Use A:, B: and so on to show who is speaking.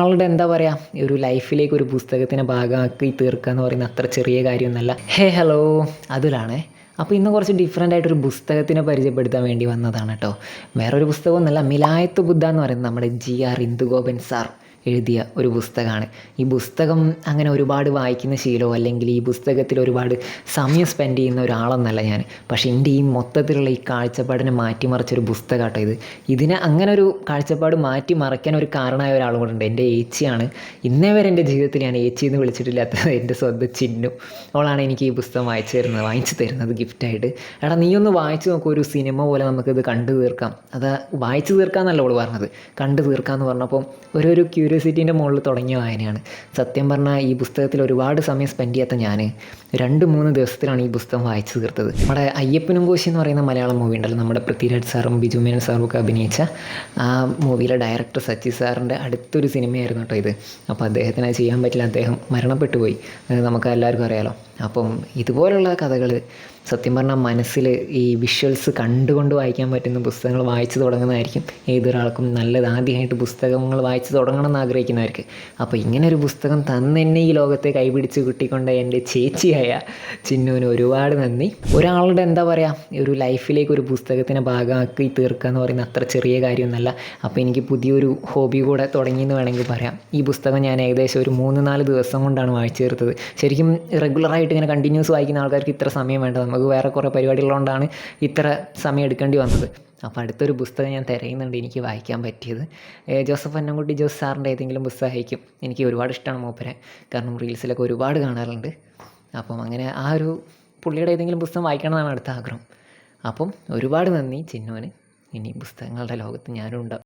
A: ഒരാളുടെ എന്താ പറയുക ഒരു ലൈഫിലേക്ക് ഒരു പുസ്തകത്തിനെ ഭാഗമാക്കി തീർക്കുക എന്ന് പറയുന്നത് അത്ര ചെറിയ കാര്യമൊന്നുമല്ല. ഹലോ, അതുലാണേ. അപ്പോൾ ഇന്ന് കുറച്ച് ഡിഫറെൻ്റ് ആയിട്ടൊരു പുസ്തകത്തിനെ പരിചയപ്പെടുത്താൻ വേണ്ടി വന്നതാണ് കേട്ടോ. വേറൊരു പുസ്തകമൊന്നുമല്ല, മിലായത്ത് ബുദ്ധ എന്ന് പറയുന്നത് നമ്മുടെ GR ഇന്ദുഗോപൻ സാർ എഴുതിയ ഒരു പുസ്തകമാണ്. ഈ പുസ്തകം അങ്ങനെ ഒരുപാട് വായിക്കുന്ന ശീലമോ അല്ലെങ്കിൽ ഈ പുസ്തകത്തിൽ ഒരുപാട് സമയം സ്പെൻഡ് ചെയ്യുന്ന ഒരാളെന്നല്ല ഞാൻ. പക്ഷേ എൻ്റെ ഈ മൊത്തത്തിലുള്ള ഈ കാഴ്ചപ്പാടിനെ മാറ്റിമറിച്ചൊരു പുസ്തകം കേട്ടോ ഇത്. ഇതിനെ അങ്ങനെ ഒരു കാഴ്ചപ്പാട് മാറ്റിമറിക്കാൻ ഒരു കാരണമായ ഒരാളും കൂടെ ഉണ്ട്. എൻ്റെ ഏച്ചിയാണ്. ഇന്നേ വരെ എൻ്റെ ജീവിതത്തിൽ ഞാൻ ഏച്ചി എന്ന് വിളിച്ചിട്ടില്ലാത്തത് എൻ്റെ സ്വന്തം ചിന്നു. അവളാണ് എനിക്ക് ഈ പുസ്തകം വാങ്ങിച്ചു തരുന്നത് ഗിഫ്റ്റായിട്ട്. എടാ നീ ഒന്ന് വായിച്ചു നോക്കൂ, ഒരു സിനിമ പോലെ നമുക്കിത് കണ്ടു തീർക്കാം. അത് വായിച്ചു തീർക്കാമെന്നല്ല അവൾ പറഞ്ഞത്, കണ്ടു തീർക്കാമെന്ന് പറഞ്ഞപ്പോൾ ഒരു ക്യൂരിയോസിറ്റീൻ്റെ മുകളിൽ തുടങ്ങിയ വായനയാണ്. സത്യം പറഞ്ഞാൽ ഈ പുസ്തകത്തിൽ ഒരുപാട് സമയം സ്പെൻഡ് ചെയ്യാത്ത ഞാൻ 2-3 ദിവസത്തിലാണ് ഈ പുസ്തകം വായിച്ചു തീർത്തത്. നമ്മുടെ അയ്യപ്പനും കോശി എന്ന് പറയുന്ന മലയാളം മൂവി ഉണ്ടല്ലോ, നമ്മുടെ പൃഥ്വിരാജ് സാറും ബിജു മേനോൻ സാറും ഒക്കെ അഭിനയിച്ച ആ മൂവിയിലെ ഡയറക്ടർ സച്ചി സാറിൻ്റെ അടുത്തൊരു സിനിമയായിരുന്നു കേട്ടോ ഇത്. അപ്പോൾ അദ്ദേഹത്തിന് അത് ചെയ്യാൻ പറ്റില്ല, അദ്ദേഹം മരണപ്പെട്ടു പോയി, നമുക്ക് എല്ലാവർക്കും അറിയാലോ. അപ്പം ഇതുപോലുള്ള കഥകൾ സത്യം പറഞ്ഞാൽ മനസ്സിൽ ഈ വിഷ്വൽസ് കണ്ടുകൊണ്ട് വായിക്കാൻ പറ്റുന്ന പുസ്തകങ്ങൾ വായിച്ചു തുടങ്ങുന്നതായിരിക്കും ഏതൊരാൾക്കും നല്ലത്. ആദ്യമായിട്ട് പുസ്തകങ്ങൾ വായിച്ചു തുടങ്ങണം എന്ന് ആഗ്രഹിക്കുന്നവർക്ക്. അപ്പോൾ ഇങ്ങനെ ഒരു പുസ്തകം തന്നെ ഈ ലോകത്തെ കൈപിടിച്ച് കിട്ടിക്കൊണ്ട് എൻ്റെ ചേച്ചിയായ ചിന്നുവിന് ഒരുപാട് നന്ദി. ഒരാളുടെ എന്താ പറയുക ഒരു ലൈഫിലേക്ക് ഒരു പുസ്തകത്തിനെ ഭാഗമാക്കി തീർക്കുക എന്ന് പറയുന്നത് അത്ര ചെറിയ കാര്യമൊന്നുമല്ല. അപ്പോൾ എനിക്ക് പുതിയൊരു ഹോബി കൂടെ തുടങ്ങിയെന്ന് വേണമെങ്കിൽ പറയാം. ഈ പുസ്തകം ഞാൻ ഏകദേശം ഒരു 3-4 ദിവസം കൊണ്ടാണ് വായിച്ചു തീർത്തത്. ശരിക്കും റെഗുലറായിട്ട് ഇങ്ങനെ കണ്ടിന്യൂസ് വായിക്കുന്ന ആൾക്കാർക്ക് ഇത്ര സമയം വേണ്ട, നമുക്ക് വേറെ കുറേ പരിപാടികളുകൊണ്ടാണ് ഇത്ര സമയം എടുക്കേണ്ടി വന്നത്. അപ്പോൾ അടുത്തൊരു പുസ്തകം ഞാൻ തിരയുന്നുണ്ട് എനിക്ക് വായിക്കാൻ പറ്റിയത്. ജോസഫ് അന്നംകുട്ടി ജോസ് സാറിൻ്റെ ഏതെങ്കിലും പുസ്തകമായിരിക്കും. എനിക്ക് ഒരുപാട് ഇഷ്ടമാണ് മൂപ്പരെ, കാരണം റീൽസിലൊക്കെ ഒരുപാട് കാണാറുണ്ട്. അപ്പം അങ്ങനെ ആ ഒരു പുള്ളിയുടെ ഏതെങ്കിലും പുസ്തകം വായിക്കണമെന്നാണ് അടുത്ത ആഗ്രഹം. അപ്പം ഒരുപാട് നന്ദി ചിന്നുവിന്. ഇനി പുസ്തകങ്ങളുടെ ലോകത്ത് ഞാനും ഉണ്ടാവും.